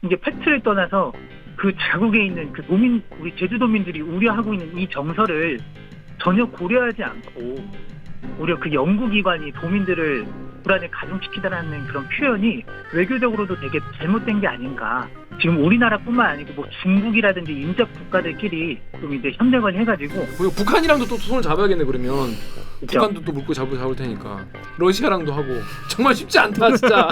이제 팩트를 떠나서 그 자국에 있는 그 우리 제주도민들이 우려하고 있는 이 정서를 전혀 고려하지 않고 오히려 그 연구기관이 도민들을 불안에 가중시키다라는 그런 표현이 외교적으로도 되게 잘못된 게 아닌가. 지금 우리나라뿐만 아니고 뭐 중국이라든지 인접 국가들끼리 좀 이제 협력을 해가지고 그리고 북한이랑도 또 손을 잡아야겠네 그러면. 그쵸? 북한도 또 물고 잡을 테니까. 러시아랑도 하고. 정말 쉽지 않다 진짜.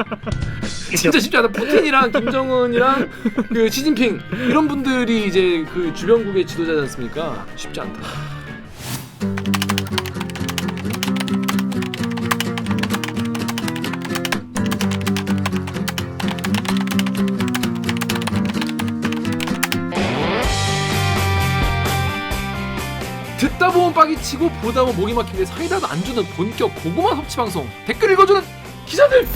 진짜 쉽지 않다. 푸틴이랑 김정은이랑 그 시진핑 이런 분들이 이제 그 주변국의 지도자지 않습니까? 쉽지 않다. 듣다 보면 빡이 치고 보다 보면 목이 막히는데 사이다도 안 주는 본격 고구마 섭취 방송 댓글 읽어주는 기자들.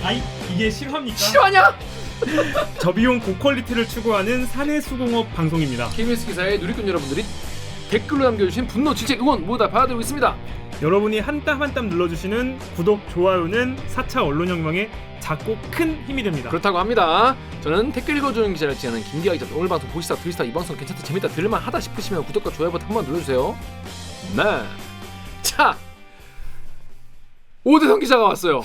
아이 이게 실화입니까? 실화냐? 저비용 고퀄리티를 추구하는 사내수공업 방송입니다. KBS 기사의 누리꾼 여러분들이 댓글로 남겨주신 분노, 질책, 응원 모두 다 받아들이고 있습니다. 여러분이 한 땀 한 땀 눌러주시는 구독, 좋아요는 4차 언론혁명에 작고 큰 힘이 됩니다. 그렇다고 합니다. 저는 댓글 읽어주는 기자를 지내는 김기아 기자. 오늘 방송 보시다 들으시다 이 방송 괜찮다 재밌다 들을만하다 싶으시면 구독과 좋아요 버튼 한번 눌러주세요. 네. 자, 오대성 기자가 왔어요.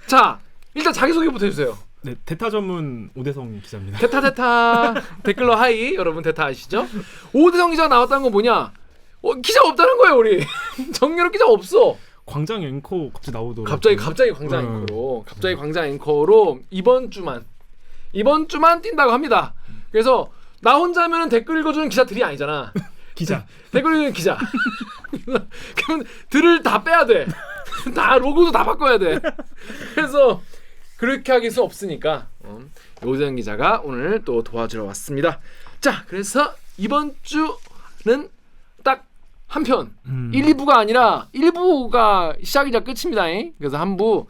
자, 일단 자기소개부터 해주세요. 네, 대타 전문 오대성 기자입니다. 대타 댓글로 하이. 여러분 대타 아시죠? 오대성 기자가 나왔다는 건 뭐냐? 기자 없다는 거예요 우리. 정유럽 기자 없어. 광장 앵커 갑자기 나오더라고요. 갑자기 광장 앵커로 광장 앵커로 이번 주만 뛴다고 합니다. 그래서 나 혼자면은 댓글 읽어주는 기자들이 아니잖아. 기자. 댓글 읽는 기자. 그럼 들을 다 빼야 돼. 다 로고도 다 바꿔야 돼. 그래서 그렇게 하길 수 없으니까 오대성 기자가 오늘 또 도와주러 왔습니다. 자, 그래서 이번 주는 딱 한 편 1, 2부가 아니라 1부가 시작이자 끝입니다. 그래서 한 부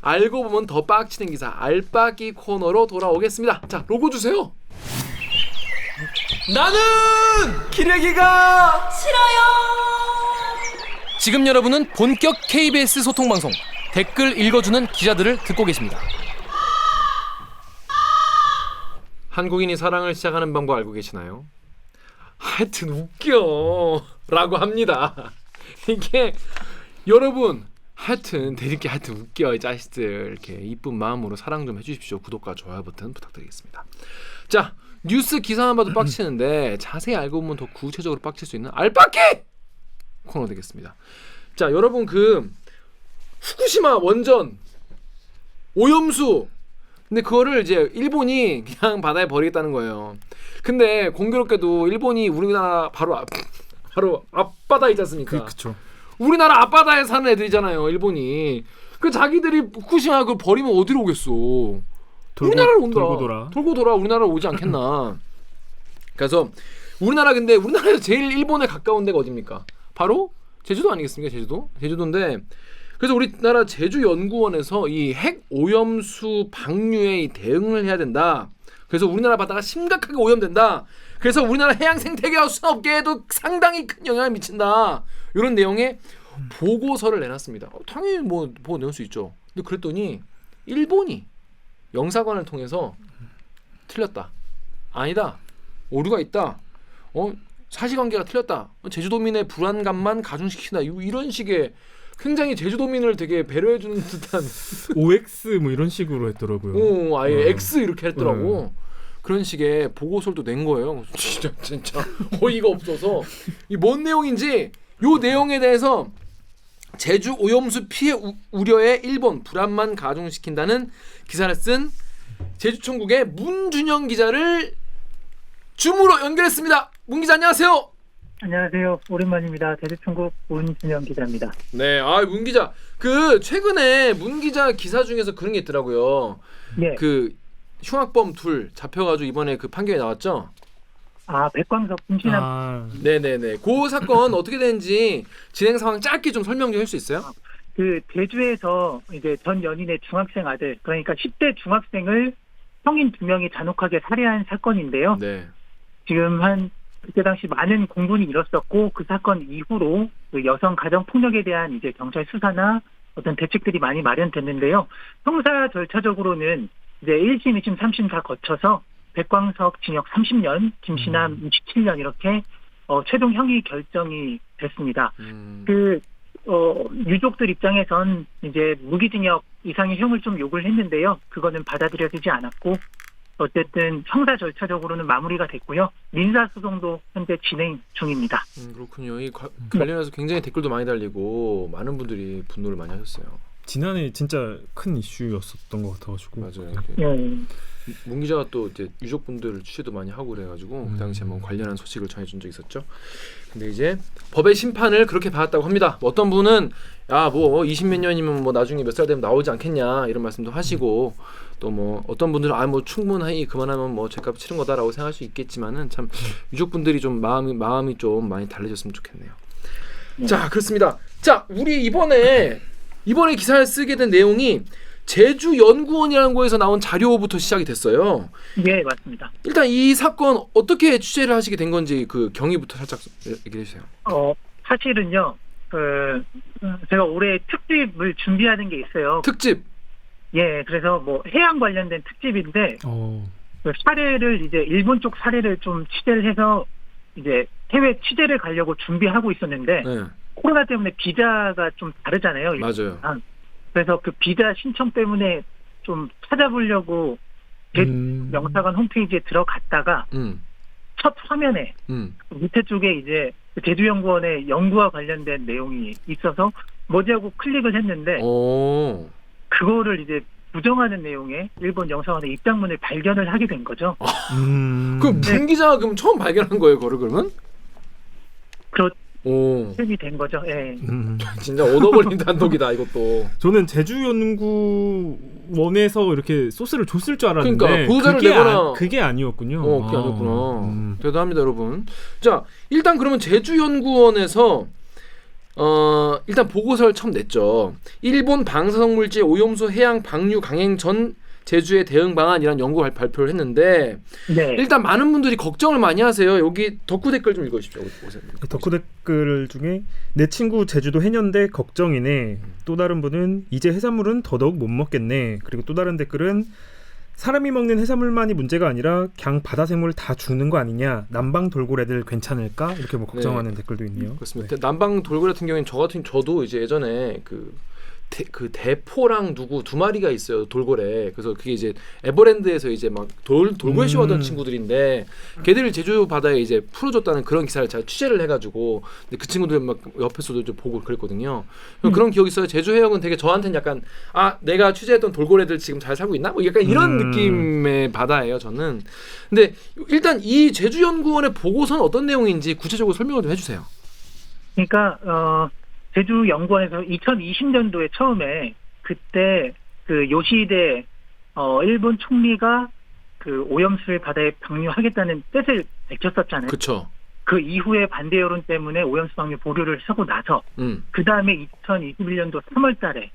알고 보면 더 빡치는 기사 알빡기 코너로 돌아오겠습니다. 자, 로고 주세요. 나는 기레기가 싫어요. 지금 여러분은 본격 KBS 소통방송 댓글 읽어주는 기자들을 듣고 계십니다. 한국인이 사랑을 시작하는 방법 알고 계시나요? 하여튼 웃겨 라고 합니다. 이게 여러분 하여튼 대리께 하여튼 웃겨 이 자식들. 이렇게 이쁜 마음으로 사랑 좀 해주십시오. 구독과 좋아요 버튼 부탁드리겠습니다. 자, 뉴스 기사만 봐도 빡치는데 자세히 알고 보면 더 구체적으로 빡칠 수 있는 알빡기 코너 되겠습니다. 자, 여러분 그 후쿠시마 원전 오염수, 근데 그거를 이제 일본이 그냥 바다에 버리겠다는 거예요. 근데 공교롭게도 일본이 우리나라 바로 앞바다 있지 않습니까? 그쵸. 우리나라 앞바다에 사는 애들이잖아요, 일본이. 그 자기들이 후쿠시마 그걸 버리면 어디로 오겠어? 우리나라로 온다. 돌고 돌아 우리나라로 오지 않겠나? 그래서 우리나라에서 제일 일본에 가까운 데가 어디입니까? 바로 제주도 아니겠습니까? 제주도인데, 그래서 우리나라 제주연구원에서 이 핵 오염수 방류에 대응을 해야 된다. 그래서 우리나라 바다가 심각하게 오염된다. 그래서 우리나라 해양 생태계와 수산업계에도 상당히 큰 영향을 미친다. 이런 내용의 보고서를 내놨습니다. 당연히 뭐 보고 내올 수 있죠. 근데 그랬더니 일본이 영사관을 통해서 틀렸다. 아니다. 오류가 있다. 사실관계가 틀렸다. 제주도민의 불안감만 가중시킨다. 이런 식의 굉장히 제주도민을 되게 배려해주는 듯한 OX 뭐 이런 식으로 했더라고요. 아예 X 이렇게 했더라고. 그런 식의 보고서를 낸 거예요. 진짜 어이가 없어서 이 뭔 내용인지 요 내용에 대해서 제주 오염수 피해 우려에 일본 불안만 가중시킨다는 기사를 쓴 제주총국의 문준영 기자를 줌으로 연결했습니다. 문 기자 안녕하세요. 안녕하세요. 오랜만입니다. 제주총국 문준영 기자입니다. 네, 문 기자. 그 최근에 문 기자 기사 중에서 그런 게 있더라고요. 네. 그 흉악범 둘 잡혀가지고 이번에 그 판결이 나왔죠. 백광석 김신남. 네네네. 그 사건 어떻게 되는지 진행 상황 짧게 좀 설명 좀 할 수 있어요? 그 제주에서 이제 전 연인의 중학생 아들, 그러니까 10대 중학생을 성인 2명이 잔혹하게 살해한 사건인데요. 네. 지금 한 그때 당시 많은 공분이 일었었고 그 사건 이후로 그 여성 가정 폭력에 대한 이제 경찰 수사나 어떤 대책들이 많이 마련됐는데요. 형사 절차적으로는 이제 1심, 2심, 3심 다 거쳐서 백광석 징역 30년, 김신남 27년 이렇게 최종 형이 결정이 됐습니다. 유족들 입장에선 이제 무기징역 이상의 형을 좀 요구를 했는데요. 그거는 받아들여지지 않았고 어쨌든 형사 절차적으로는 마무리가 됐고요. 민사소송도 현재 진행 중입니다. 그렇군요. 이 관련해서 굉장히 댓글도 많이 달리고 많은 분들이 분노를 많이 하셨어요. 지난해 진짜 큰 이슈였었던 것 같아가지고. 맞아요. 네. 문 기자가 또 이제 유족분들 취재도 많이 하고 그래가지고 그 당시에 뭐 관련한 소식을 전해준 적이 있었죠. 근데 이제 법의 심판을 그렇게 받았다고 합니다. 뭐 어떤 분은 야 뭐 20몇 년이면 뭐 나중에 몇 살 되면 나오지 않겠냐 이런 말씀도 하시고 또 뭐 어떤 분들은 뭐 충분히 그만하면 뭐 죄값 치른 거다라고 생각할 수 있겠지만은 참 유족분들이 좀 마음이 좀 많이 달래졌으면 좋겠네요. 자 그렇습니다. 자 우리 이번에 기사를 쓰게 된 내용이 제주연구원이라는 곳에서 나온 자료부터 시작이 됐어요. 네, 맞습니다. 일단 이 사건 어떻게 취재를 하시게 된 건지 그 경위부터 살짝 얘기해 주세요. 사실은요. 제가 올해 특집을 준비하는 게 있어요. 특집. 예, 그래서 뭐 해양 관련된 특집인데 그 사례를 이제 일본 쪽 사례를 좀 취재를 해서 이제 해외 취재를 가려고 준비하고 있었는데 네. 코로나 때문에 비자가 좀 다르잖아요. 맞아요. 그래서 그 비자 신청 때문에 좀 찾아보려고 영사관 홈페이지에 들어갔다가 첫 화면에 밑에 쪽에 이제 제주연구원의 연구와 관련된 내용이 있어서 뭐지 하고 클릭을 했는데 그거를 이제 부정하는 내용의 일본 영사관의 입장문을 발견을 하게 된 거죠. 그럼 문 기자가 그럼 처음 발견한 거예요, 그걸 그러면? 이 된 거죠. 예. 진짜 얻어걸린 단독이다 이것도. 저는 제주연구원에서 이렇게 소스를 줬을 줄 알았는데 그러니까 보도자를 내거나 그게 아니었군요. 그게 아니었구나. 대단합니다, 여러분. 자, 일단 그러면 제주연구원에서 일단 보고서를 처음 냈죠. 일본 방사성물질 오염수 해양 방류 강행 전 제주의 대응 방안이란 연구 발표를 했는데 네. 일단 많은 분들이 걱정을 많이 하세요. 여기 덕후 댓글 좀 읽어주십시오. 덕후 댓글 중에 내 친구 제주도 해녀인데 걱정이네. 또 다른 분은 이제 해산물은 더더욱 못 먹겠네. 그리고 또 다른 댓글은 사람이 먹는 해산물만이 문제가 아니라 그냥 바다 생물 다 죽는 거 아니냐. 남방 돌고래들 괜찮을까? 이렇게 뭐 걱정하는 댓글도 있네요. 그렇습니다. 남방 돌고래 같은 경우에는 저도 이제 예전에 그 대포랑 누구 두 마리가 있어요, 돌고래. 그래서 그게 이제 에버랜드에서 이제 막 돌고래 쇼하던 친구들인데 걔들을 제주 바다에 이제 풀어줬다는 그런 기사를 제가 취재를 해가지고 근데 그 친구들 막 옆에서도 좀 보고 그랬거든요. 그런 기억이 있어요. 제주 해역은 되게 저한테는 약간 내가 취재했던 돌고래들 지금 잘 살고 있나? 뭐 약간 이런 느낌의 바다예요, 저는. 근데 일단 이 제주연구원의 보고서는 어떤 내용인지 구체적으로 설명을 좀 해주세요. 그러니까 제주연구원에서 2020년도에 처음에 그때 그 요시히데 일본 총리가 그 오염수를 바다에 방류하겠다는 뜻을 밝혔었잖아요. 그렇죠. 그 이후에 반대 여론 때문에 오염수 방류 보류를 하고 나서 그 다음에 2021년도 3월달에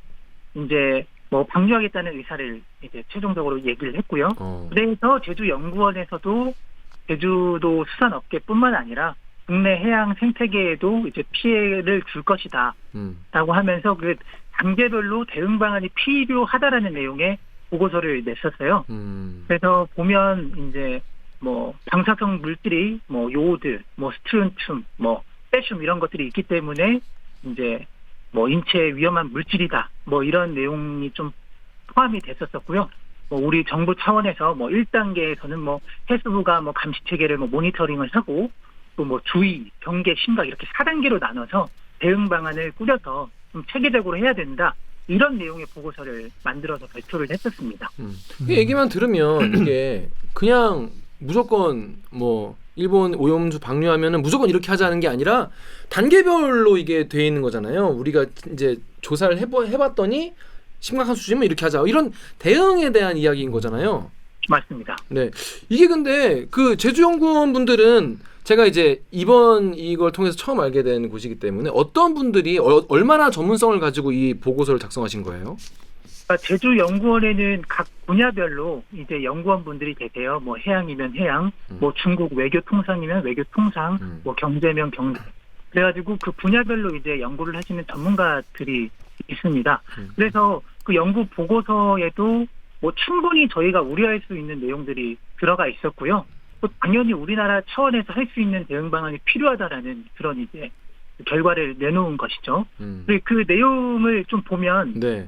이제 뭐 방류하겠다는 의사를 이제 최종적으로 얘기를 했고요. 그래서 제주연구원에서도 제주도 수산업계뿐만 아니라 국내 해양 생태계에도 이제 피해를 줄 것이다. 라고 하면서 그 단계별로 대응 방안이 필요하다라는 내용의 보고서를 냈었어요. 그래서 보면 이제 뭐 방사성 물질이 뭐 요오드, 뭐 스트론튬, 뭐 세슘 이런 것들이 있기 때문에 이제 뭐 인체에 위험한 물질이다. 뭐 이런 내용이 좀 포함이 됐었고요. 뭐 우리 정부 차원에서 뭐 1단계에서는 뭐 해수부가 뭐 감시 체계를 뭐 모니터링을 하고 또 뭐 주의, 경계, 심각 이렇게 4단계로 나눠서 대응 방안을 꾸려서 좀 체계적으로 해야 된다. 이런 내용의 보고서를 만들어서 발표를 했었습니다. 이 얘기만 들으면 이게 그냥 무조건 뭐 일본 오염수 방류하면은 무조건 이렇게 하자는 게 아니라 단계별로 이게 돼 있는 거잖아요. 우리가 이제 조사를 해봤더니 심각한 수준이면 이렇게 하자. 이런 대응에 대한 이야기인 거잖아요. 맞습니다. 네, 이게 근데 그 제주연구원 분들은 제가 이제 이번 이걸 통해서 처음 알게 된 곳이기 때문에 어떤 분들이 얼마나 전문성을 가지고 이 보고서를 작성하신 거예요? 그러니까 제주연구원에는 각 분야별로 이제 연구원분들이 계세요. 뭐 해양이면 해양, 뭐 중국 외교통상이면 외교통상, 뭐 경제면 경제. 그래가지고 그 분야별로 이제 연구를 하시는 전문가들이 있습니다. 그래서 그 연구 보고서에도 뭐 충분히 저희가 우려할 수 있는 내용들이 들어가 있었고요. 또 당연히 우리나라 차원에서 할 수 있는 대응 방안이 필요하다라는 그런 이제 결과를 내놓은 것이죠. 그리고 그 내용을 좀 보면 네.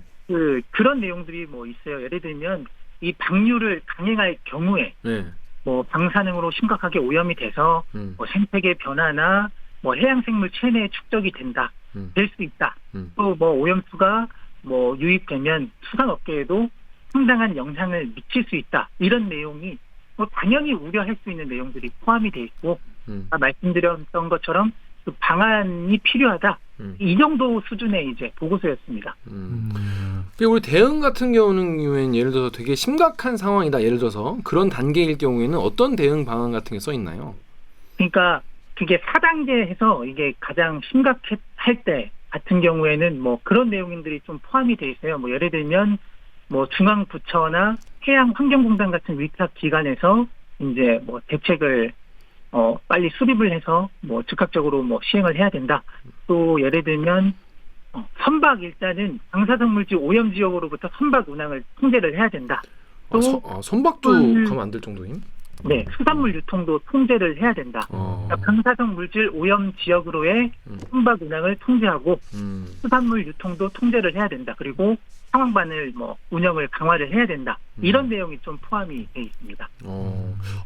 그런 내용들이 뭐 있어요. 예를 들면 이 방류를 강행할 경우에 네. 뭐 방사능으로 심각하게 오염이 돼서 뭐 생태계 변화나 뭐 해양생물 체내에 축적이 될 수 있다. 또 뭐 오염수가 뭐 유입되면 수산업계에도 상당한 영향을 미칠 수 있다. 이런 내용이 뭐 당연히 우려할 수 있는 내용들이 포함이 돼 있고 말씀드렸던 것처럼 그 방안이 필요하다. 이 정도 수준의 이제 보고서였습니다. 우리 대응 같은 경우는 예를 들어서 되게 심각한 상황이다. 예를 들어서 그런 단계일 경우에는 어떤 대응 방안 같은 게 써 있나요? 그러니까 그게 4단계에서 이게 가장 심각할 때 같은 경우에는 뭐 그런 내용들이 좀 포함이 돼 있어요. 뭐 예를 들면 뭐 중앙부처나 해양환경공단 같은 위탁 기관에서 이제 뭐 대책을 빨리 수립을 해서 뭐 즉각적으로 뭐 시행을 해야 된다. 또 예를 들면 선박 일단은 방사성 물질 오염 지역으로부터 선박 운항을 통제를 해야 된다. 또 선박도 가면 안 될 정도임? 네, 수산물 유통도 통제를 해야 된다. 그러니까 방사성 물질 오염 지역으로의 선박 운항을 통제하고 수산물 유통도 통제를 해야 된다. 그리고 상황반을 뭐 운영을 강화를 해야 된다. 이런 내용이 좀 포함이 돼 있습니다.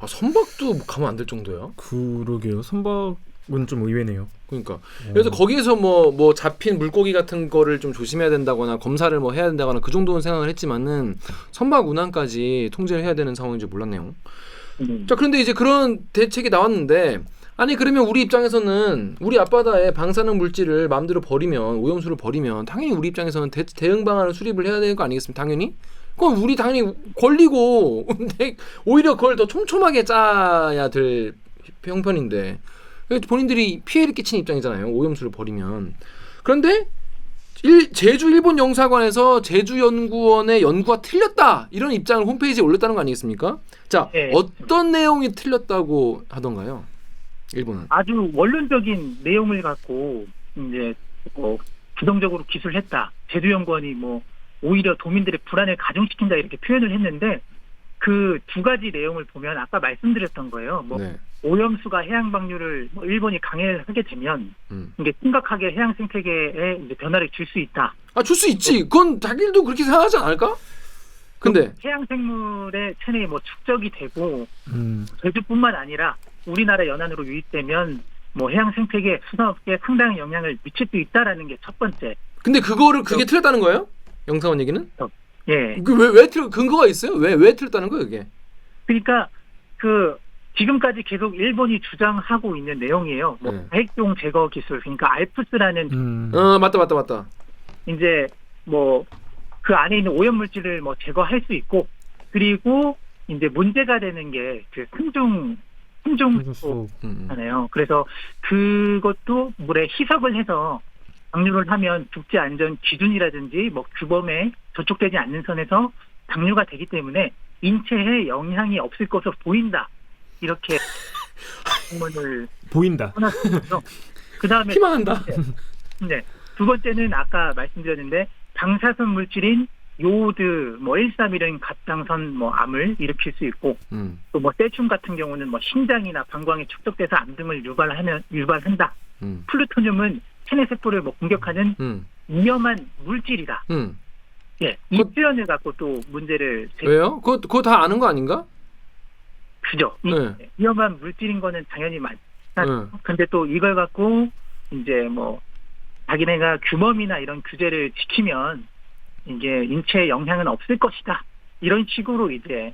선박도 가면 안 될 정도야? 그러게요. 선박은 좀 의외네요. 그러니까 그래서 거기에서 뭐 잡힌 물고기 같은 거를 좀 조심해야 된다거나 검사를 뭐 해야 된다거나 그 정도는 생각을 했지만은 선박 운항까지 통제를 해야 되는 상황인지 몰랐네요. 자, 그런데 이제 그런 대책이 나왔는데 아니 그러면 우리 입장에서는 우리 앞바다에 방사능 물질을 마음대로 버리면 오염수를 버리면 당연히 우리 입장에서는 대응 방안을 수립을 해야 되는 거 아니겠습니까? 당연히. 그럼 우리 당연히 권리고 근데 오히려 그걸 더 촘촘하게 짜야 될 형편인데 본인들이 피해를 끼치는 입장이잖아요. 오염수를 버리면. 그런데 제주 일본 영사관에서 제주연구원의 연구가 틀렸다 이런 입장을 홈페이지에 올렸다는 거 아니겠습니까? 자, 네. 어떤 내용이 틀렸다고 하던가요? 일본은 아주 원론적인 내용을 갖고 이제 부정적으로 기술했다. 제주연구원이 뭐 오히려 도민들의 불안을 가중시킨다 이렇게 표현을 했는데 그 두 가지 내용을 보면 아까 말씀드렸던 거예요. 뭐 네. 오염수가 해양 방류를 뭐 일본이 강행하게 되면 이게 심각하게 해양 생태계에 이제 변화를 줄 수 있다. 줄 수 있지. 그건 자기들도 그렇게 생각하지 않을까? 근데 해양 생물의 체내에 뭐 축적이 되고 제주뿐만 아니라 우리나라 연안으로 유입되면 뭐 해양 생태계 수산업계에 상당한 영향을 미칠 수 있다라는 게 첫 번째. 근데 그게 틀렸다는 거예요? 영사원 얘기는? 예. 왜 근거가 있어요? 왜 틀렸다는 거예요, 이게? 그러니까 지금까지 계속 일본이 주장하고 있는 내용이에요. 뭐 다핵종 제거 기술, 그러니까 알프스라는 맞다. 이제 뭐 그 안에 있는 오염 물질을 뭐 제거할 수 있고 그리고 이제 문제가 되는 게 그 승중수잖아요. 그래서 그것도 물에 희석을 해서 방류를 하면 국제 안전 기준이라든지 뭐 규범에 저촉되지 않는 선에서 방류가 되기 때문에 인체에 영향이 없을 것으로 보인다. 이렇게 공문을 보인다. 해놨었죠. 그다음에 희망한다. 네. 두 번째는 아까 말씀드렸는데 방사선 물질인 요오드, 뭐 131은 갑상선 뭐 암을 일으킬 수 있고 또 뭐 세슘 같은 경우는 뭐 심장이나 방광에 축적돼서 암 등을 유발한다. 플루토늄은 체내 세포를 뭐 공격하는 위험한 물질이다. 예, 이 표현을 갖고 또 문제를 왜요? 그거 다 아는 거 아닌가? 그죠. 네. 위험한 물질인 거는 당연히 맞다. 근데 또 이걸 갖고 이제 뭐 자기네가 규범이나 이런 규제를 지키면 이게 인체에 영향은 없을 것이다. 이런 식으로 이제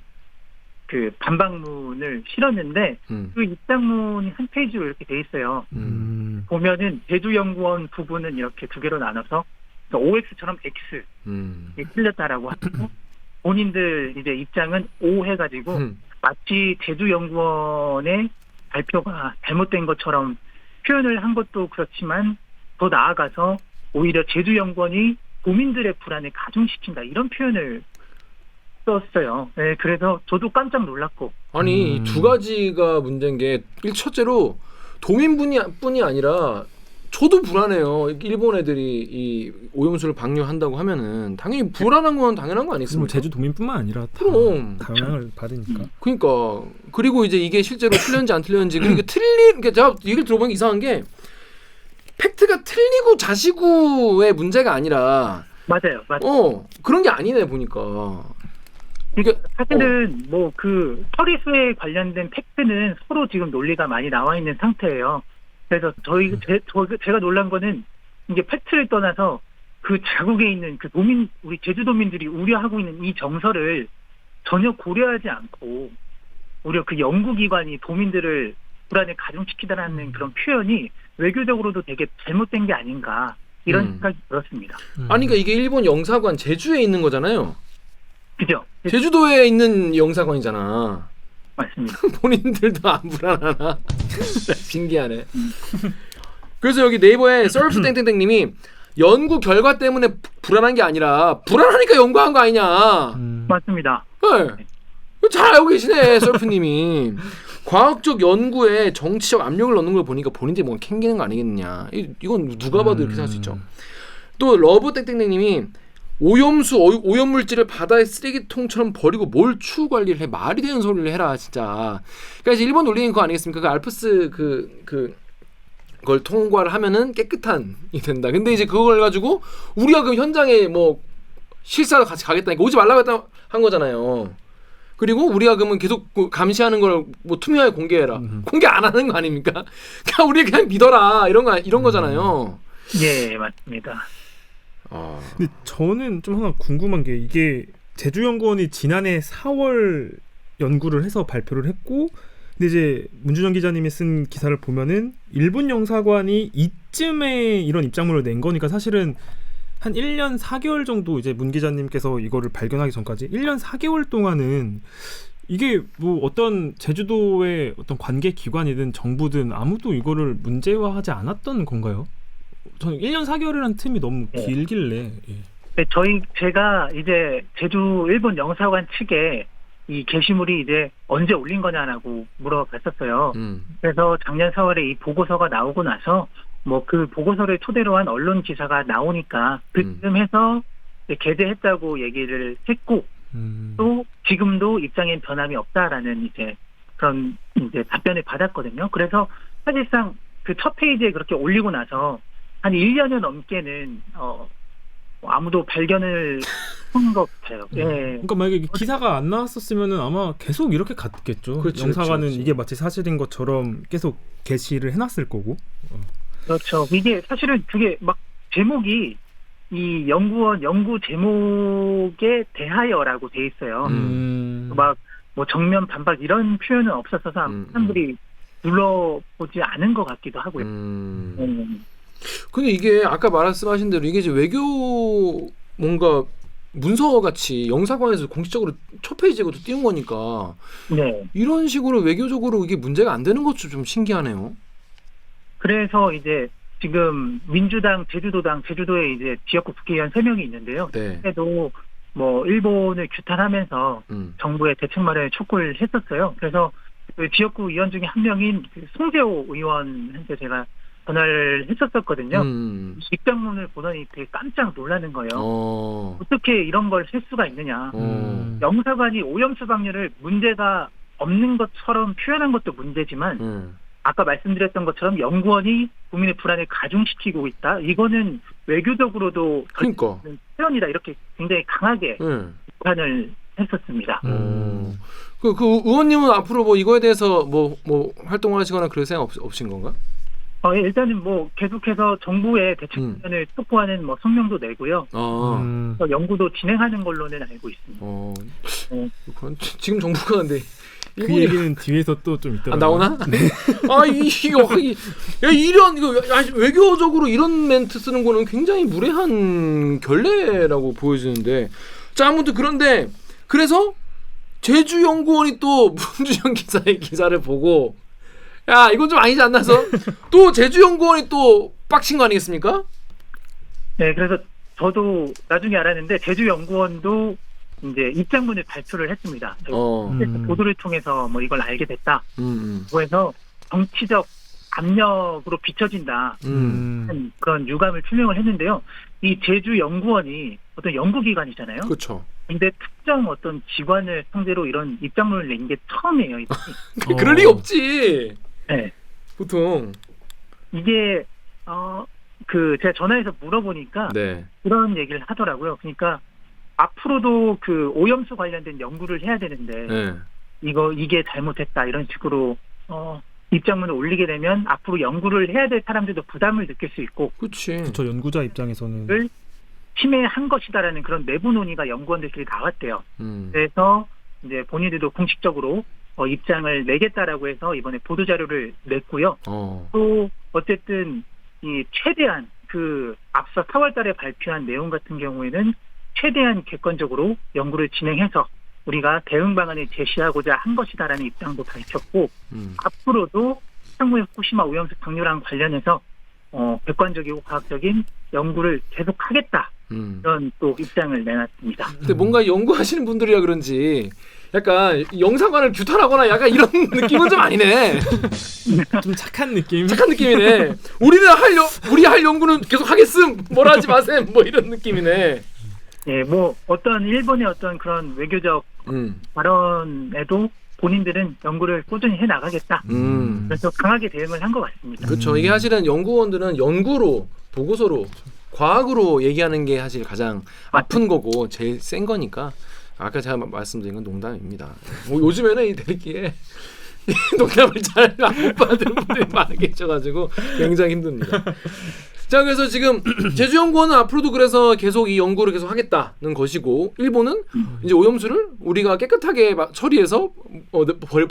그 반박문을 실었는데 그 입장문이 한 페이지로 이렇게 돼 있어요. 보면은 제주연구원 부분은 이렇게 두 개로 나눠서 OX처럼 X 틀렸다라고 하고 본인들 이제 입장은 O 해가지고 마치 제주연구원의 발표가 잘못된 것처럼 표현을 한 것도 그렇지만 더 나아가서 오히려 제주연구원이 도민들의 불안을 가중시킨다 이런 표현을 썼어요. 네, 그래서 저도 깜짝 놀랐고. 아니 이 두 가지가 문제인 게 첫째로 도민뿐이 아니라 저도 불안해요. 일본 애들이 이 오염수를 방류한다고 하면은 당연히 불안한 건 당연한 거 뭐 아니겠습니까? 제주 도민뿐만 아니라 그럼 다 영향을 받으니까. 그러니까 그리고 이제 이게 실제로 틀렸는지 안 틀렸는지 그리고 그러니까 제가 얘기를 들어보면 이상한 게 팩트가 틀리고 자시구의 문제가 아니라 맞아요. 그런 게 아니네 보니까. 그러니까 사실은 뭐 그 처리수에 관련된 팩트는 서로 지금 논리가 많이 나와 있는 상태예요. 그래서 제가 놀란 거는 이게 팩트를 떠나서 그 자국에 있는 그 우리 제주도민들이 우려하고 있는 이 정서를 전혀 고려하지 않고 오히려 그 연구기관이 도민들을 불안에 가중시키다라는 그런 표현이 외교적으로도 되게 잘못된 게 아닌가 이런 생각이 들었습니다. 아니 그러니까 이게 일본 영사관 제주에 있는 거잖아요. 그죠? 제주도에 있는 영사관이잖아. 맞습니다. 본인들도 안 불안하나? 신기하네. 그래서 여기 네이버에 썰프 땡땡땡님이 연구 결과 때문에 불안한 게 아니라 불안하니까 연구한 거 아니냐. 맞습니다. 네. 잘 알고 계시네 썰프님이. 과학적 연구에 정치적 압력을 넣는 걸 보니까 본인들이 뭔가 캥기는 거 아니겠느냐. 이건 누가 봐도 이렇게 생각할 수 있죠. 또 러브 땡땡땡님이 오염물질을 바다의 쓰레기통처럼 버리고 뭘 추후 관리를 해. 말이 되는 소리를 해라 진짜. 그러니까 이제 일본 논리는 그거 아니겠습니까? 그 알프스 그걸 통과를 하면은 깨끗한이 된다. 근데 이제 그걸 가지고 우리가 그 현장에 뭐 실사로 같이 가겠다니까 오지 말라고 한 거잖아요. 그리고 우리가 그러면 계속 감시하는 걸 뭐 투명하게 공개해라. 공개 안 하는 거 아닙니까? 그냥 우리 그냥 믿어라 이런 거잖아요. 예, 맞습니다. 근데 저는 좀 하나 궁금한 게 이게 제주연구원이 지난해 4월 연구를 해서 발표를 했고, 근데 이제 문준영 기자님이 쓴 기사를 보면은 일본 영사관이 이쯤에 이런 입장문을 낸 거니까 사실은 한 1년 4개월 정도 이제 문 기자님께서 이거를 발견하기 전까지 1년 4개월 동안은 이게 뭐 어떤 제주도의 어떤 관계 기관이든 정부든 아무도 이거를 문제화하지 않았던 건가요? 저는 1년 4개월이라는 틈이 너무 길길래. 예. 네, 제가 이제 제주 일본 영사관 측에 이 게시물이 이제 언제 올린 거냐라고 물어봤었어요. 그래서 작년 4월에 이 보고서가 나오고 나서 뭐 그 보고서를 토대로 한 언론 기사가 나오니까 그쯤 해서 게재했다고 얘기를 했고 또 지금도 입장에 변함이 없다라는 이제 그런 이제 답변을 받았거든요. 그래서 사실상 그 첫 페이지에 그렇게 올리고 나서 한 1년여 넘게는 아무도 발견을 한 것 같아요. 예. 그러니까 만약에 기사가 안 나왔었으면은 아마 계속 이렇게 갔겠죠. 영사관은 그렇지. 이게 마치 사실인 것처럼 계속 게시를 해놨을 거고. 그렇죠. 이게 사실은 그게 막 제목이 이 연구원 연구 제목에 대하여라고 돼 있어요. 막 뭐 정면 반박 이런 표현은 없었어서 사람들이 눌러보지 않은 것 같기도 하고요. 근데 이게 아까 말씀하신 대로 이게 이제 외교 뭔가 문서 같이 영사관에서 공식적으로 첫 페이지에 그것도 띄운 거니까 네. 이런 식으로 외교적으로 이게 문제가 안 되는 것도 좀 신기하네요. 그래서 이제 지금 민주당, 제주도당, 제주도에 이제 지역구 국회의원 3명이 있는데요. 네. 그래도 뭐 일본을 규탄하면서 정부의 대책 마련에 촉구를 했었어요. 그래서 그 지역구 의원 중에 한 명인 그 송재호 의원한테 제가 전화를 했었거든요. 입장문을 보더니 되게 깜짝 놀라는 거예요. 어떻게 이런 걸 할 수가 있느냐. 영사관이 오염수 방류를 문제가 없는 것처럼 표현한 것도 문제지만 아까 말씀드렸던 것처럼 연구원이 국민의 불안을 가중시키고 있다. 이거는 외교적으로도 그러니까 표현이다. 이렇게 굉장히 강하게 비판을 했었습니다. 그 의원님은 앞으로 뭐 이거에 대해서 뭐 활동을 하시거나 그럴 생각 없으신 건가? 일단은 뭐 계속해서 정부의 대책 마련을 촉구하는 뭐 성명도 내고요. 연구도 진행하는 걸로는 알고 있습니다. 지금 정부가 근데 그 얘기는 뒤에서 또 좀 있더라고요. 나오나? 네. 외교적으로 이런 멘트 쓰는 거는 굉장히 무례한 결례라고 보여지는데. 자, 아무튼 그런데 그래서 제주연구원이 또 문준영 기자의 기사를 보고 야 이건 좀 아니지 않나서 또 제주연구원이 또 빡친 거 아니겠습니까? 네, 그래서 저도 나중에 알았는데 제주연구원도 이제 입장문을 발표를 했습니다. 보도를 통해서 뭐 이걸 알게 됐다. 그래서 정치적 압력으로 비춰진다. 그런 유감을 표명을 했는데요. 이 제주연구원이 어떤 연구기관이잖아요. 그렇죠. 근데 특정 어떤 기관을 상대로 이런 입장문을 낸 게 처음이에요. 그럴 리 없지. 네. 보통 이게 제가 전화해서 물어보니까 네. 그런 얘기를 하더라고요. 그러니까 앞으로도 그 오염수 관련된 연구를 해야 되는데 네. 이게 잘못했다 이런 식으로 입장문을 올리게 되면 앞으로 연구를 해야 될 사람들도 부담을 느낄 수 있고, 그렇지. 저 연구자 입장에서는 침해한 것이다라는 그런 내부 논의가 연구원들끼리 나왔대요. 그래서 이제 본인들도 공식적으로 입장을 내겠다라고 해서 이번에 보도 자료를 냈고요. 또 어쨌든 이 최대한 그 앞서 4월달에 발표한 내용 같은 경우에는 최대한 객관적으로 연구를 진행해서 우리가 대응 방안을 제시하고자 한 것이다라는 입장도 밝혔고, 앞으로도 향후에 후쿠시마 오염수 방류랑 관련해서 객관적이고 과학적인 연구를 계속하겠다. 이런 또 입장을 내놨습니다. 근데 뭔가 연구하시는 분들이라 그런지 약간 영상관을 규탄하거나 약간 이런 느낌은 좀 아니네. 좀 착한 느낌. 착한 느낌이네. 우리 할 연구는 계속 하겠음. 뭐라 하지 마셈. 뭐 이런 느낌이네. 예, 뭐 어떤 일본의 어떤 그런 외교적 발언에도 본인들은 연구를 꾸준히 해 나가겠다. 그래서 강하게 대응을 한 것 같습니다. 그렇죠. 이게 사실은 연구원들은 연구로 보고서로 과학으로 얘기하는 게 사실 가장 아픈 거고 제일 센 거니까. 아까 제가 말씀드린 건 농담입니다. 뭐 요즘에는 이 대기에 농담을 잘 못 받는 분들이 많이 계셔가지고 굉장히 힘듭니다. 자, 그래서 지금 제주연구원은 앞으로도 그래서 계속 이 연구를 계속 하겠다는 것이고, 일본은 이제 오염수를 우리가 깨끗하게 처리해서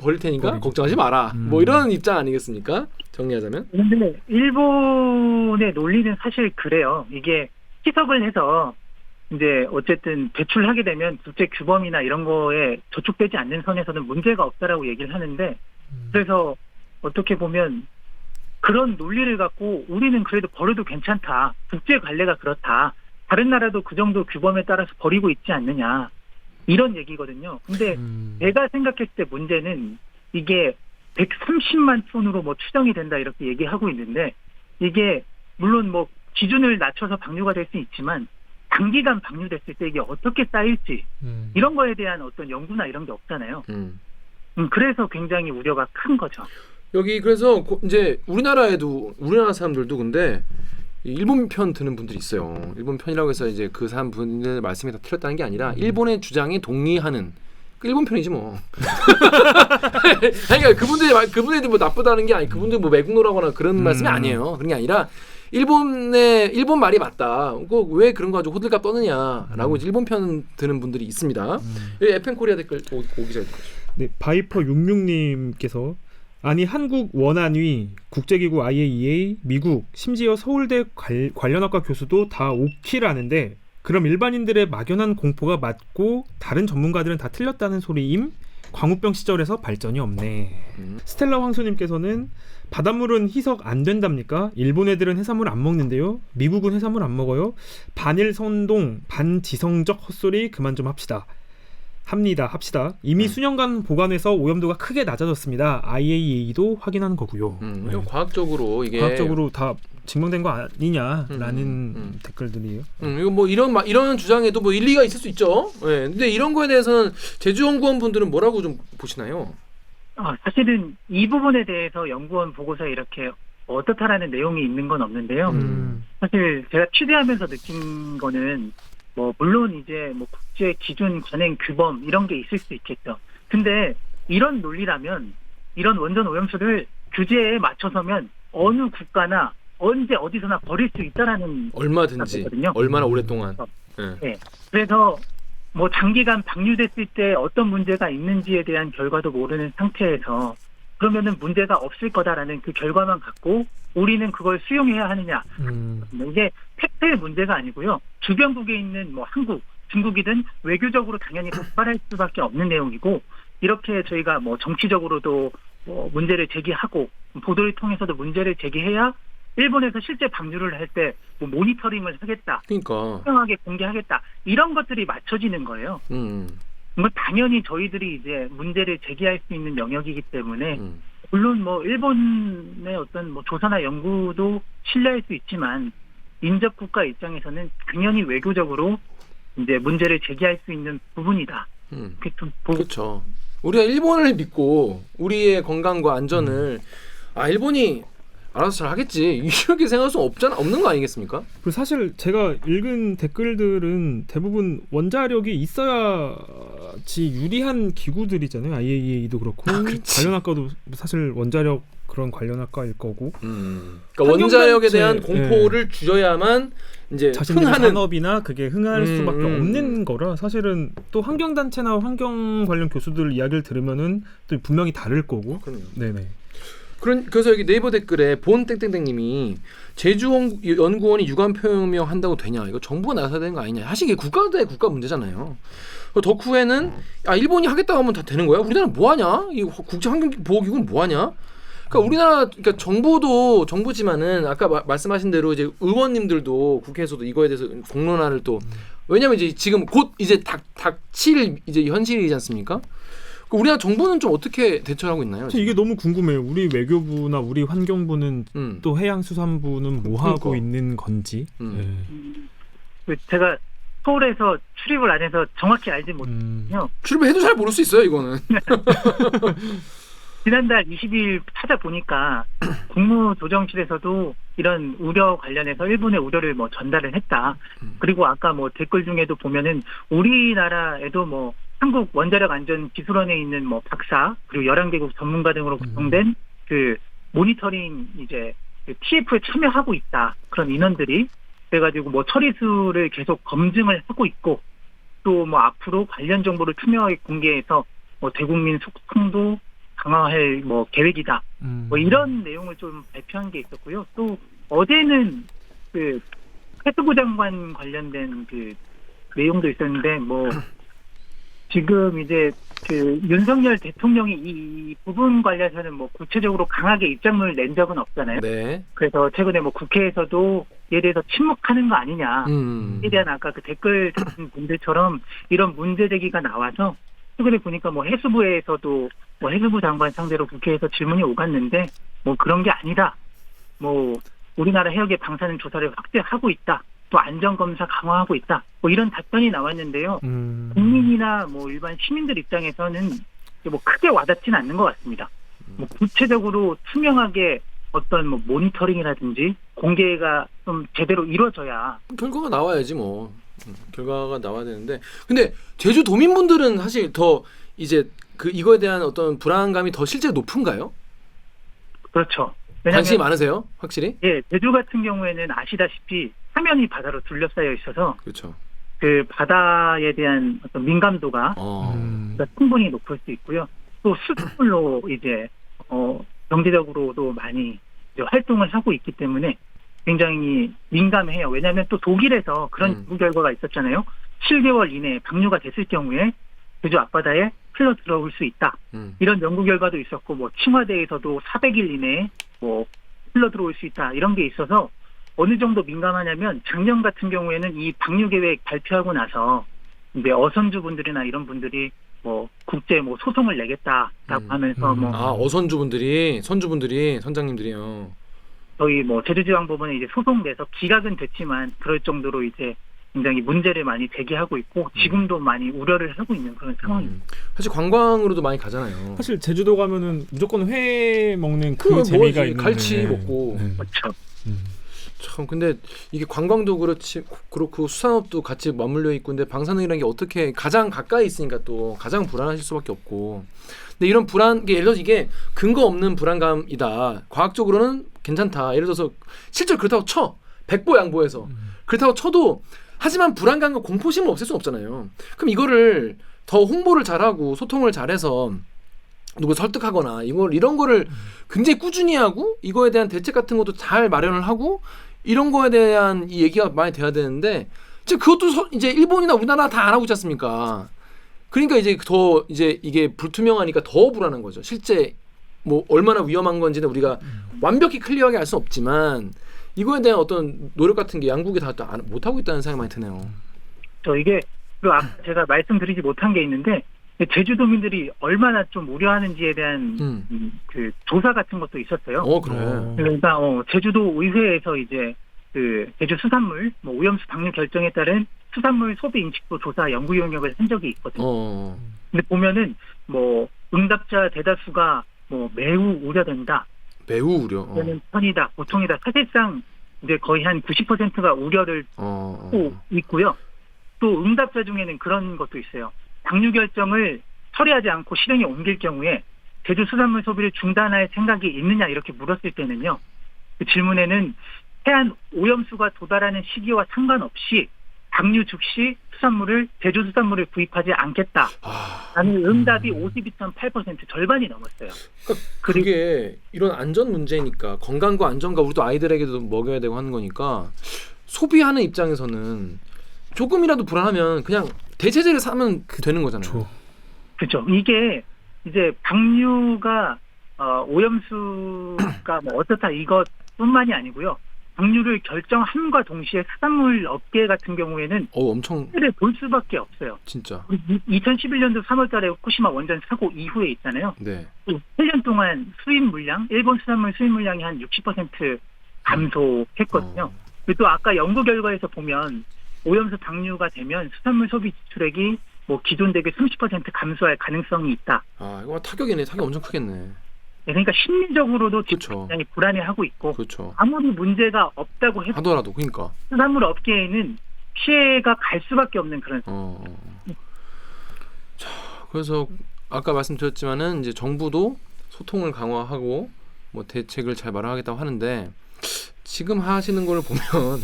버릴 테니까 걱정하지 마라. 뭐 이런 입장 아니겠습니까? 정리하자면. 그런데 일본의 논리는 사실 그래요. 이게 희석을 해서 이제 어쨌든 배출하게 되면 국제 규범이나 이런 거에 저촉되지 않는 선에서는 문제가 없다라고 얘기를 하는데, 그래서 어떻게 보면 그런 논리를 갖고 우리는 그래도 버려도 괜찮다. 국제 관례가 그렇다. 다른 나라도 그 정도 규범에 따라서 버리고 있지 않느냐. 이런 얘기거든요. 근데 제가 생각했을 때 문제는 이게 130만 톤으로 뭐 추정이 된다 이렇게 얘기하고 있는데, 이게 물론 뭐 기준을 낮춰서 방류가 될 수 있지만 단기간 방류됐을 때 이게 어떻게 쌓일지 이런 거에 대한 어떤 연구나 이런 게 없잖아요. 그래서 굉장히 우려가 큰 거죠. 여기 그래서 이제 우리나라 사람들도 근데 일본 편 드는 분들이 있어요. 일본 편이라고 해서 이제 그 사람 분들 말씀이 다 틀렸다는 게 아니라 일본의 주장에 동의하는 일본 편이지 뭐. 그러니까 그분들이 뭐 나쁘다는 게 아니, 그분들 뭐 매국노라거나 그런 말씀이 아니에요. 그런 게 아니라 일본 말이 맞다. 왜 그런 거 가지고 호들갑 떠느냐라고 일본 편 드는 분들이 있습니다. 여기 에펜코리아 댓글 오기 전에. 네, 바이퍼 66님께서 아니 한국 원안위, 국제기구 IAEA, 미국, 심지어 서울대 관련학과 교수도 다 오키라는데 그럼 일반인들의 막연한 공포가 맞고 다른 전문가들은 다 틀렸다는 소리임? 광우병 시절에서 발전이 없네. 스텔라 황소님께서는 바닷물은 희석 안 된답니까? 일본 애들은 해산물 안 먹는데요. 미국은 해산물 안 먹어요. 반일선동, 반지성적 헛소리 그만 좀 합시다. 합시다. 이미 수년간 보관해서 오염도가 크게 낮아졌습니다. IAEA도 확인한 거고요. 네. 과학적으로 다 증명된 거 아니냐라는 댓글들이에요. 이거 뭐 이런 주장에도 뭐 일리가 있을 수 있죠. 네. 근데 이런 거에 대해서는 제주연구원 분들은 뭐라고 좀 보시나요? 사실은 이 부분에 대해서 연구원 보고서에 이렇게 어떻다라는 내용이 있는 건 없는데요. 사실 제가 취재하면서 느낀 거는 뭐 물론 이제 뭐 국제 기준 관행 규범 이런 게 있을 수 있겠죠. 근데 이런 논리라면 이런 원전 오염수를 규제에 맞춰서면 어느 국가나 언제 어디서나 버릴 수 있다라는 얼마든지 얼마나 오랫동안. 네. 그래서 뭐 장기간 방류됐을 때 어떤 문제가 있는지에 대한 결과도 모르는 상태에서 그러면은 문제가 없을 거다라는 그 결과만 갖고 우리는 그걸 수용해야 하느냐. 이게 팩트의 문제가 아니고요. 주변국에 있는 뭐 한국, 중국이든 외교적으로 당연히 폭발할 수밖에 없는 내용이고, 이렇게 저희가 뭐 정치적으로도 뭐 문제를 제기하고 보도를 통해서도 문제를 제기해야 일본에서 실제 방류를 할 때 뭐 모니터링을 하겠다, 그러니까. 투명하게 공개하겠다 이런 것들이 맞춰지는 거예요. 뭐 당연히 저희들이 이제 문제를 제기할 수 있는 영역이기 때문에 물론 뭐 일본의 어떤 뭐 조사나 연구도 신뢰할 수 있지만 인접 국가 입장에서는 당연히 외교적으로 이제 문제를 제기할 수 있는 부분이다. 이렇게 좀 보고. 그렇죠. 우리가 일본을 믿고 우리의 건강과 안전을 일본이 알아서 잘 하겠지 이렇게 생각할 수 없는 거 아니겠습니까? 그리고 사실 제가 읽은 댓글들은 대부분 원자력이 있어야지 유리한 기구들이잖아요. IAEA도 그렇고 관련 학과도 사실 원자력 그런 관련 학과일 거고. 그러니까 원자력에 대한 공포를 줄여야만 이제 자신들의 흥하는 산업이나 그게 흥할 수밖에 없는 거라 사실은 또 환경단체나 환경 관련 교수들 이야기를 들으면은 또 분명히 다를 거고. 그럼요. 네네. 그래서 여기 네이버 댓글에 본땡땡땡님이 제주연구원이 유관 표명 한다고 되냐? 이거 정부가 나서야 되는 거 아니냐? 사실 이게 국가 대 국가 문제잖아요. 덕후에는 일본이 하겠다고 하면 다 되는 거야? 우리나라는 뭐 하냐? 이 국제환경보호기구는 뭐 하냐? 그러니까 우리나라 그러니까 정부도 정부지만은 아까 말씀하신 대로 이제 의원님들도 국회에서도 이거에 대해서 공론화를 또 왜냐면 이제 지금 곧 이제 닥칠 이제 현실이지 않습니까? 우리나라 정부는 좀 어떻게 대처하고 있나요? 지금? 이게 너무 궁금해요. 우리 외교부나 우리 환경부는 또 해양수산부는 뭐 하고 있는 건지. 제가 서울에서 출입을 안 해서 정확히 알지 못해요. 출입을 해도 잘 모를 수 있어요, 이거는. 지난달 20일 찾아보니까 국무조정실에서도 이런 우려 관련해서 일본의 우려를 뭐 전달을 했다. 그리고 아까 뭐 댓글 중에도 보면은 우리나라에도 뭐 한국 원자력 안전 기술원에 있는 뭐 박사 그리고 11개국 전문가 등으로 구성된 그 모니터링 이제 그 TF에 참여하고 있다. 그런 인원들이 그래가지고 뭐 처리수를 계속 검증을 하고 있고 또 뭐 앞으로 관련 정보를 투명하게 공개해서 뭐 대국민 소통도 강화할 뭐 계획이다. 뭐 이런 내용을 좀 발표한 게 있었고요. 또 어제는 그 해수부 장관 관련된 그 내용도 있었는데 뭐 지금 이제 그 윤석열 대통령이 이 부분 관련해서는 뭐 구체적으로 강하게 입장문을 낸 적은 없잖아요. 네. 그래서 최근에 뭐 국회에서도 이에 대해서 침묵하는 거 아니냐. 에 대한 아까 그 댓글 다신 분들처럼 이런 문제 제기가 나와서 최근에 보니까 뭐 해수부에서도 뭐 해수부 장관 상대로 국회에서 질문이 오갔는데 뭐 그런 게 아니다. 뭐 우리나라 해역의 방사능 조사를 확대하고 있다. 또 안전검사 강화하고 있다. 뭐 이런 답변이 나왔는데요. 국민이나 뭐 일반 시민들 입장에서는 뭐 크게 와닿지는 않는 것 같습니다. 뭐 구체적으로 투명하게 어떤 뭐 모니터링이라든지 공개가 좀 제대로 이루어져야 결과가 나와야지 뭐. 결과가 나와야 되는데 근데 제주 도민분들은 사실 더 이제 그 이거에 대한 어떤 불안감이 더 실제로 높은가요? 그렇죠. 관심이 많으세요? 확실히? 예, 제주 같은 경우에는 아시다시피 사면이 바다로 둘러싸여 있어서 그렇죠. 그 바다에 대한 어떤 민감도가 충분히 높을 수 있고요. 또 수출로 이제 경제적으로도 많이 이제 활동을 하고 있기 때문에 굉장히 민감해요. 왜냐하면 또 독일에서 그런 연구 결과가 있었잖아요. 7개월 이내에 방류가 됐을 경우에 제주 앞바다에 흘러 들어올 수 있다. 이런 연구 결과도 있었고 뭐 청와대에서도 400일 이내에 뭐 흘러 들어올 수 있다. 이런 게 있어서 어느 정도 민감하냐면 작년 같은 경우에는 이 방류 계획 발표하고 나서 이제 어선주분들이나 이런 분들이 뭐 국제 뭐 소송을 내겠다라고 하면서 뭐 어선주분들이 선장님들이요. 저희 뭐 제주지방법원에 이제 소송 내서 기각은 됐지만 그럴 정도로 이제 굉장히 문제를 많이 제기하고 있고 지금도 많이 우려를 하고 있는 그런 상황입니다. 사실 관광으로도 많이 가잖아요. 사실 제주도 가면은 무조건 회 먹는 그 재미가 있는 갈치 먹고. 그렇죠. 참 근데 이게 관광도 그렇고 수산업도 같이 맞물려 있고 근데 방사능이라는 게 어떻게 가장 가까이 있으니까 또 가장 불안하실 수밖에 없고 근데 이런 예를 들어서 이게 근거 없는 불안감이다 과학적으로는 괜찮다 예를 들어서 실제로 그렇다고 쳐 백보양보해서 그렇다고 쳐도 하지만 불안감과 공포심을 없앨 수는 없잖아요. 그럼 이거를 더 홍보를 잘하고 소통을 잘해서 누구 설득하거나 이런 거를 굉장히 꾸준히 하고 이거에 대한 대책 같은 것도 잘 마련을 하고 이런 거에 대한 이 얘기가 많이 돼야 되는데 지금 그것도 이제 일본이나 우리나라 다 안 하고 있지 않습니까? 그러니까 이제 더 이제 이게 불투명하니까 더 불안한 거죠. 실제 뭐 얼마나 위험한 건지는 우리가 완벽히 클리어하게 알 수 없지만 이거에 대한 어떤 노력 같은 게 양국이 다 못하고 있다는 생각이 많이 드네요. 이게 아까 제가 말씀드리지 못한 게 있는데 제주도민들이 얼마나 좀 우려하는지에 대한 그 조사 같은 것도 있었어요. 그래. 그러니까 제주도 의회에서 이제 그 제주 수산물 오염수 방류 결정에 따른 수산물 소비 인식도 조사 연구 용역을 한 적이 있거든요. 근데 보면은 응답자 대다수가 매우 우려된다. 매우 우려. 또는 편이다, 보통이다. 사실상 이제 거의 한 90%가 우려를 하고 있고요. 또 응답자 중에는 그런 것도 있어요. 방류 결정을 처리하지 않고 실행에 옮길 경우에 제주 수산물 소비를 중단할 생각이 있느냐 이렇게 물었을 때는요. 그 질문에는 해안 오염수가 도달하는 시기와 상관없이 방류 즉시 제주 수산물을 구입하지 않겠다라는 응답이 52.8% 절반이 넘었어요. 그게 이런 안전 문제니까 건강과 안전과 우리도 아이들에게도 먹여야 되고 하는 거니까 소비하는 입장에서는 조금이라도 불안하면 그냥 대체제를 사면 되는 거잖아요. 그렇죠. 이게 이제 방류가 오염수가 어떻다 이것뿐만이 아니고요. 방류를 결정함과 동시에 수산물 업계 같은 경우에는 엄청 피해를 볼 수밖에 없어요. 진짜. 2011년도 3월달에 후쿠시마 원전 사고 이후에 있잖아요. 네. 1년 동안 일본 수산물 수입 물량이 한 60% 감소했거든요. 그리고 또 아까 연구 결과에서 보면 오염수 방류가 되면 수산물 소비 지출액이 기존 대비 30% 감소할 가능성이 있다. 이거 타격이네. 타격 엄청 크겠네. 그러니까 심리적으로도 그렇죠. 굉장히 불안해하고 있고 그렇죠. 아무리 문제가 없다고 하더라도 그러니까 수산물 업계에는 피해가 갈 수밖에 없는 그런. 자, 그래서 아까 말씀드렸지만은 이제 정부도 소통을 강화하고 대책을 잘 마련하겠다고 하는데 지금 하시는 걸 보면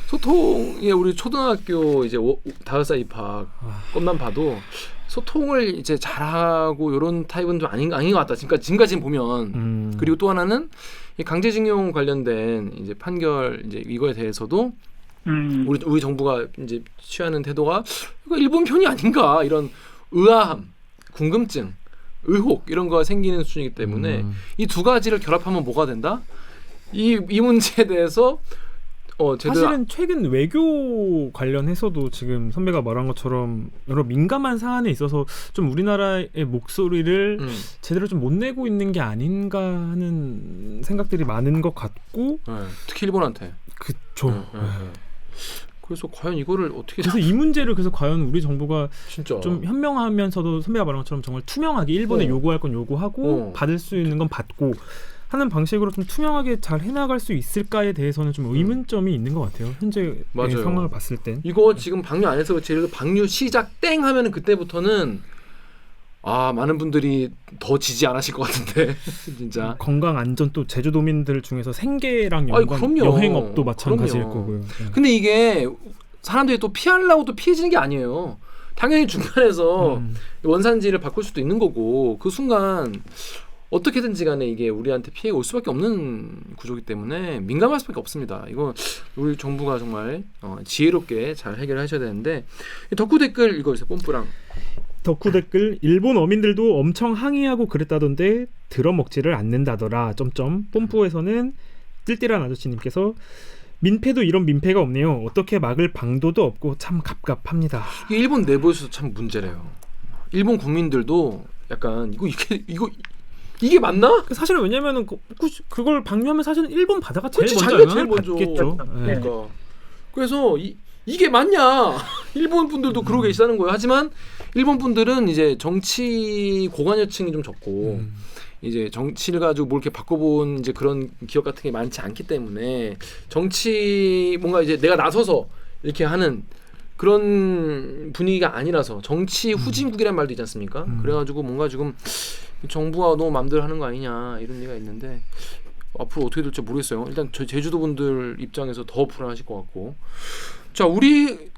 소통에 우리 초등학교 이제 5살 입학 것만 봐도 소통을 이제 잘하고 이런 타입은 좀 아닌 것 같다. 지금까지 보면 그리고 또 하나는 이 강제징용 관련된 이제 판결 이제 이거에 대해서도 우리 정부가 이제 취하는 태도가 이거 일본 편이 아닌가 이런 의아함, 궁금증, 의혹 이런 거가 생기는 수준이기 때문에 이 두 가지를 결합하면 뭐가 된다? 이 문제에 대해서 사실은 최근 외교 관련해서도 지금 선배가 말한 것처럼 여러 민감한 사안에 있어서 좀 우리나라의 목소리를 제대로 좀 못 내고 있는 게 아닌가 하는 생각들이 많은 것 같고 특히 일본한테. 그쵸. 그래서 과연 이거를 어떻게 그래서 이 문제를 과연 우리 정부가 진짜 좀 현명하면서도 선배가 말한 것처럼 정말 투명하게 일본에 요구할 건 요구하고 받을 수 있는 건 받고 하는 방식으로 좀 투명하게 잘 해나갈 수 있을까에 대해서는 좀 의문점이 있는 것 같아요. 현재 상황을 봤을 땐. 이거 지금 방류 안 해서 그렇지 방류 시작 땡 하면은 그때부터는 많은 분들이 더 지지 않으실 것 같은데 진짜. 건강 안전 또 제주도민들 중에서 생계랑 연관 여행업도 마찬가지일 거고요. 근데 이게 사람들이 또 피하려고 또 피해지는 게 아니에요. 당연히 중간에서 원산지를 바꿀 수도 있는 거고 그 순간 어떻게든지 간에 이게 우리한테 피해가 올 수밖에 없는 구조이기 때문에 민감할 수밖에 없습니다. 이거 우리 정부가 정말 지혜롭게 잘 해결하셔야 되는데 덕후 댓글 읽어주세요. 뽐뿌랑. 덕후 댓글 일본 어민들도 엄청 항의하고 그랬다던데 들어먹지를 않는다더라. 뽐뿌에서는 띨띨한 아저씨님께서 민폐도 이런 민폐가 없네요. 어떻게 막을 방도도 없고 참 갑갑합니다. 이게 일본 내부에서 참 문제래요. 일본 국민들도 약간 이게 맞나? 사실은 왜냐면은 그걸 방류하면 사실은 일본 바다가 제일 먼저 받겠죠. 그러니까 그래서 이게 맞냐? 일본 분들도 그러고 계시다는 거예요. 하지만 일본 분들은 이제 정치 고관여층이 좀 적고 이제 정치를 가지고 뭘 이렇게 바꿔본 이제 그런 기업 같은 게 많지 않기 때문에 정치 뭔가 이제 내가 나서서 이렇게 하는 그런 분위기가 아니라서 정치 후진국이란 말도 있지 않습니까? 그래가지고 뭔가 지금 정부가 너무 마음대로 하는 거 아니냐 이런 얘기가 있는데 앞으로 어떻게 될지 모르겠어요. 일단 제주도 분들 입장에서 더 불안하실 것 같고. 자, 우리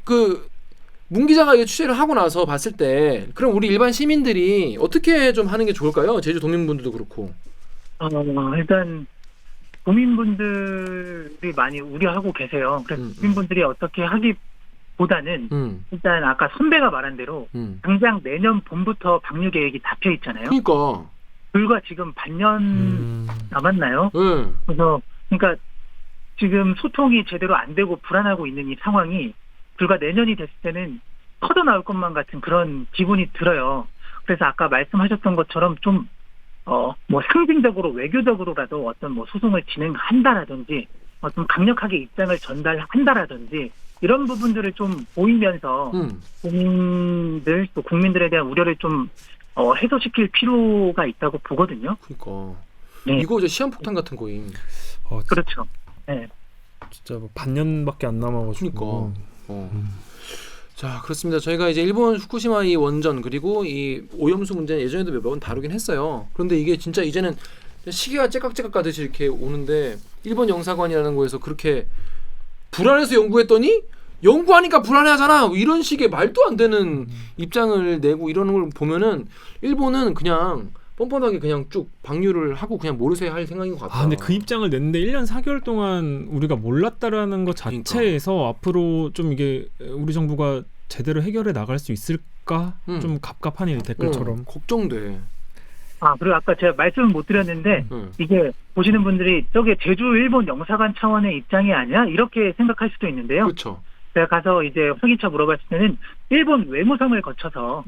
문 기자가 이 취재를 하고 나서 봤을 때 그럼 우리 일반 시민들이 어떻게 좀 하는 게 좋을까요? 제주 도민분들도 그렇고. 일단 도민분들이 많이 우려하고 계세요. 그래서 도민분들이 어떻게 하기보다는 일단 아까 선배가 말한 대로 당장 내년 봄부터 방류 계획이 잡혀 있잖아요. 그러니까 불과 지금 반년 남았나요? 네. 그래서 그러니까 지금 소통이 제대로 안 되고 불안하고 있는 이 상황이 불과 내년이 됐을 때는 터져 나올 것만 같은 그런 기분이 들어요. 그래서 아까 말씀하셨던 것처럼 좀 뭐 상징적으로 외교적으로라도 어떤 뭐 소송을 진행한다라든지 좀 강력하게 입장을 전달한다라든지 이런 부분들을 좀 보이면서 국민들 또 국민들에 대한 우려를 좀 해소시킬 필요가 있다고 보거든요. 그러니까 네. 이거 이제 시한폭탄 같은 거임. 그렇죠. 네. 진짜 뭐 반년밖에 안 남아가지고. 그러니까. 자, 그렇습니다. 저희가 이제 일본 후쿠시마 이 원전 그리고 이 오염수 문제는 예전에도 몇 번 다루긴 했어요. 그런데 이게 진짜 이제는 시계가 째깍째깍 가듯이 이렇게 오는데 일본 영사관이라는 거에서 그렇게 불안해서 연구했더니 연구하니까 불안해하잖아. 뭐 이런 식의 말도 안 되는 입장을 내고 이러는 걸 보면은 일본은 그냥 뻔뻔하게 그냥 쭉 방류를 하고 그냥 모르쇠 할 생각인 것 같아요. 근데 그 입장을 냈는데 1년 4개월 동안 우리가 몰랐다라는 것 자체에서 그러니까. 앞으로 좀 이게 우리 정부가 제대로 해결해 나갈 수 있을까? 좀 갑갑하네요, 댓글처럼. 걱정돼. 그리고 아까 제가 말씀을 못 드렸는데 이게 보시는 분들이 저게 제주 일본 영사관 차원의 입장이 아니야? 이렇게 생각할 수도 있는데요. 그렇죠. 제가 가서 이제 확인차 물어봤을 때는 일본 외무성을 거쳐서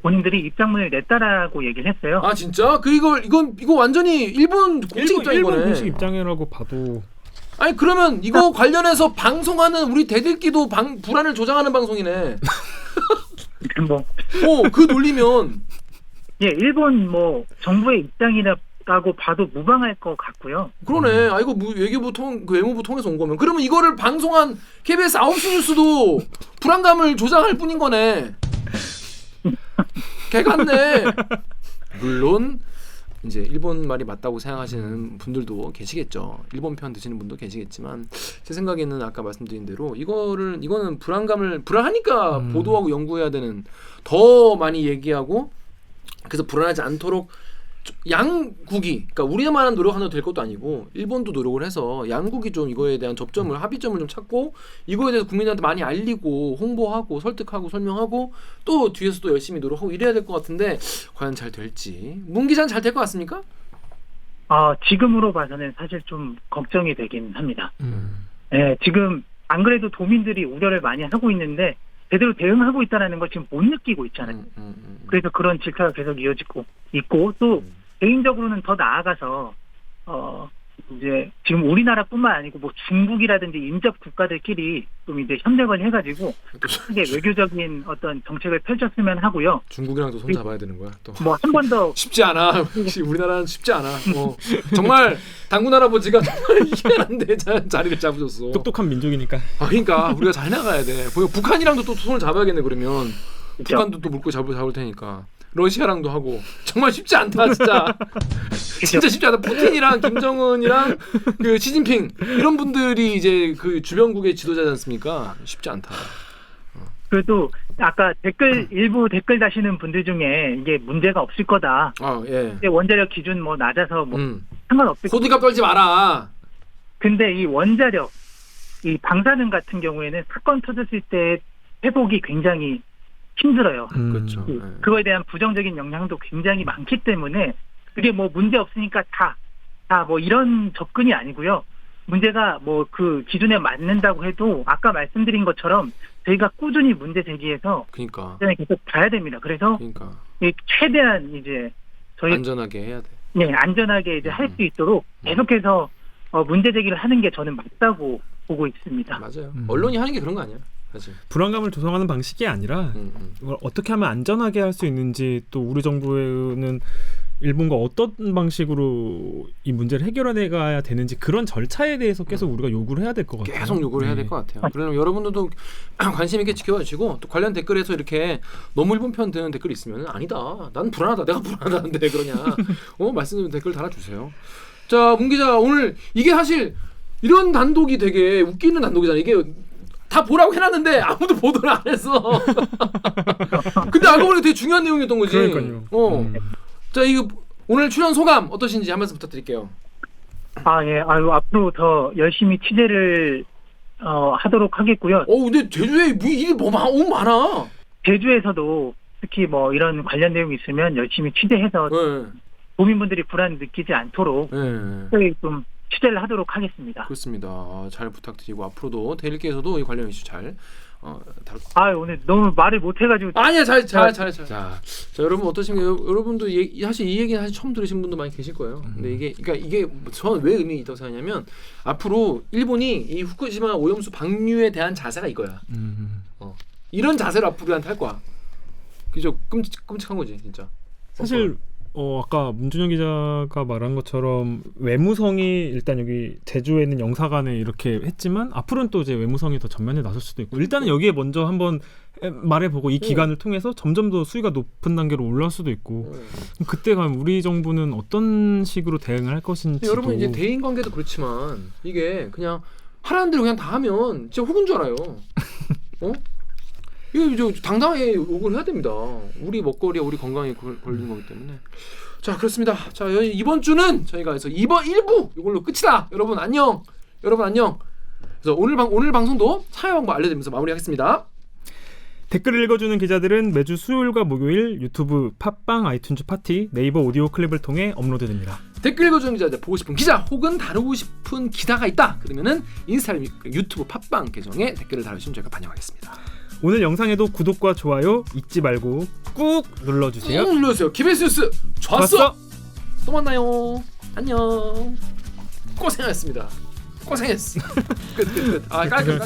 본인들이 입장문을 냈다라고 얘기를 했어요. 아 진짜? 이거 완전히 일본 공식 입장인 일본 거네. 공식 입장이라고 봐도. 아니 그러면 이거 관련해서 방송하는 우리 대들기도 불안을 조장하는 방송이네. 뭐. 그 논리면. 예, 일본 뭐 정부의 입장이라고 봐도 무방할 것 같고요. 그러네. 이거 외교부 외무부 통해서 온 거면. 그러면 이거를 방송한 KBS 9시 뉴스도 불안감을 조장할 뿐인 거네. 개 같네. 물론 이제 일본 말이 맞다고 생각하시는 분들도 계시겠죠. 일본 편 드시는 분도 계시겠지만 제 생각에는 아까 말씀드린 대로 이거는 불안하니까 보도하고 연구해야 되는 더 많이 얘기하고 그래서 불안하지 않도록 양국이 그러니까 우리만한 노력하면 될 것도 아니고 일본도 노력을 해서 양국이 좀 이거에 대한 합의점을 좀 찾고 이거에 대해서 국민들한테 많이 알리고 홍보하고 설득하고 설명하고 또 뒤에서 또 열심히 노력하고 이래야 될 것 같은데 과연 잘 될지 문 기자는 잘 될 것 같습니까? 지금으로 봐서는 사실 좀 걱정이 되긴 합니다. 네, 지금 안 그래도 도민들이 우려를 많이 하고 있는데 제대로 대응하고 있다는 걸 지금 못 느끼고 있잖아요. 그래서 그런 질타가 계속 이어지고 있고 또 개인적으로는 더 나아가서 이제 지금 우리나라뿐만 아니고 뭐 중국이라든지 인접 국가들끼리 좀 이제 협력을 해가지고 크게 외교적인 어떤 정책을 펼쳤으면 하고요. 중국이랑도 손 잡아야 되는 거야. 또 뭐 한 번 더 쉽지 않아. 우리나라는 쉽지 않아. 정말 당군 할아버지가 정말 희한한데 자리를 잡으셨어. 똑똑한 민족이니까. 그러니까 우리가 잘 나가야 돼. 북한이랑도 또 손을 잡아야겠네 그러면. 그렇죠. 북한도 또 물고 잡을 테니까. 러시아랑도 하고 정말 쉽지 않다 진짜. 진짜 쉽지 않다. 푸틴이랑 김정은이랑 그 시진핑 이런 분들이 이제 그 주변국의 지도자지 않습니까? 쉽지 않다. 그래도 아까 일부 댓글 다시는 분들 중에 이게 문제가 없을 거다. 예. 원자력 기준 뭐 낮아서 뭐 상관없을 호들갑 떨지 마라. 근데 이 원자력, 이 방사능 같은 경우에는 사건 터졌을 때 회복이 굉장히 힘들어요. 그렇죠. 그거에 대한 부정적인 영향도 굉장히 많기 때문에 그게 뭐 문제 없으니까 다 뭐 이런 접근이 아니고요. 문제가 뭐 그 기준에 맞는다고 해도 아까 말씀드린 것처럼 저희가 꾸준히 문제 제기해서 그러니까 계속 봐야 됩니다. 그래서 최대한 이제 저희 안전하게 해야 돼. 네, 안전하게 이제 할 수 있도록 계속해서 문제 제기를 하는 게 저는 맞다고 보고 있습니다. 맞아요. 언론이 하는 게 그런 거 아니야? 사실. 불안감을 조성하는 방식이 아니라 이걸 어떻게 하면 안전하게 할 수 있는지 또 우리 정부는 일본과 어떤 방식으로 이 문제를 해결해 가야 되는지 그런 절차에 대해서 계속 우리가 요구를 해야 될 것 같아요. 계속 요구를 해야 될 것 같아요. 그러면 여러분들도 관심 있게 지켜봐 주시고 또 관련 댓글에서 이렇게 너무 일본 편 드는 댓글이 있으면 아니다. 난 불안하다. 내가 불안하다는데 왜 그러냐. 말씀 댓글 달아주세요. 자, 문 기자 오늘 이게 사실 이런 단독이 되게 웃기는 단독이잖아요. 이게 다 보라고 해놨는데 아무도 보도를 안 했어. 근데 알고 보니까 되게 중요한 내용이었던 거지. 그러니까요. 자, 이거 오늘 출연 소감 어떠신지 한 말씀 부탁드릴게요. 예. 앞으로 더 열심히 취재를 하도록 하겠고요. 근데 제주에 일이 너무 많아. 제주에서도 특히 뭐 이런 관련 내용이 있으면 열심히 취재해서 도민분들이 불안 느끼지 않도록 네. 좀 취재를 하도록 하겠습니다. 그렇습니다. 잘 부탁드리고 앞으로도 대리께서도 이 관련 이슈 잘 다룰. 오늘 너무 말을 못 해가지고. 아니야, 자, 여러분 어떠신가요? 여러분도 사실 이 얘기는 사실 처음 들으신 분도 많이 계실 거예요. 근데 이게 저는 왜 의미 있다고 생각하냐면 앞으로 일본이 이 후쿠시마 오염수 방류에 대한 자세가 이거야. 이런 자세를 앞으로 우리한테 할 거야. 그죠? 끔찍한 거지, 진짜. 사실 아까 문준영 기자가 말한 것처럼 외무성이 일단 여기 제주에 있는 영사관에 이렇게 했지만 앞으로는 또 이제 외무성이 더 전면에 나설 수도 있고 일단은 여기에 먼저 한번 말해보고 이 기간을 통해서 점점 더 수위가 높은 단계로 올라올 수도 있고 그때 가면 우리 정부는 어떤 식으로 대응을 할 것인지 여러분 이제 대인 관계도 그렇지만 이게 그냥 하라는 대로 그냥 다 하면 진짜 혹은 줄 알아요. 이거 당당하게 욕을 해야 됩니다. 우리 먹거리와 우리 건강에 걸리는 거기 때문에. 자, 그렇습니다. 자, 이번 주는 저희가 그래서 이번 1부 이걸로 끝이다. 여러분 안녕. 그래서 오늘 방송도 참여 방법 알려드리면서 마무리하겠습니다. 댓글을 읽어주는 기자들은 매주 수요일과 목요일 유튜브, 팟빵, 아이튠즈 파티, 네이버 오디오 클립을 통해 업로드됩니다. 댓글 읽어주는 기자들 보고 싶은 기자 혹은 다루고 싶은 기사가 있다. 그러면은 인스타그램, 유튜브, 팟빵 계정에 댓글을 달아주시면 저희가 반영하겠습니다. 오늘 영상에도 구독과 좋아요 잊지 말고 꾹 눌러주세요. 꾹 눌러주세요. KBS 뉴스 좋았어. 또 만나요. 안녕. 고생하셨습니다. 고생했어. 끝. 깔끔.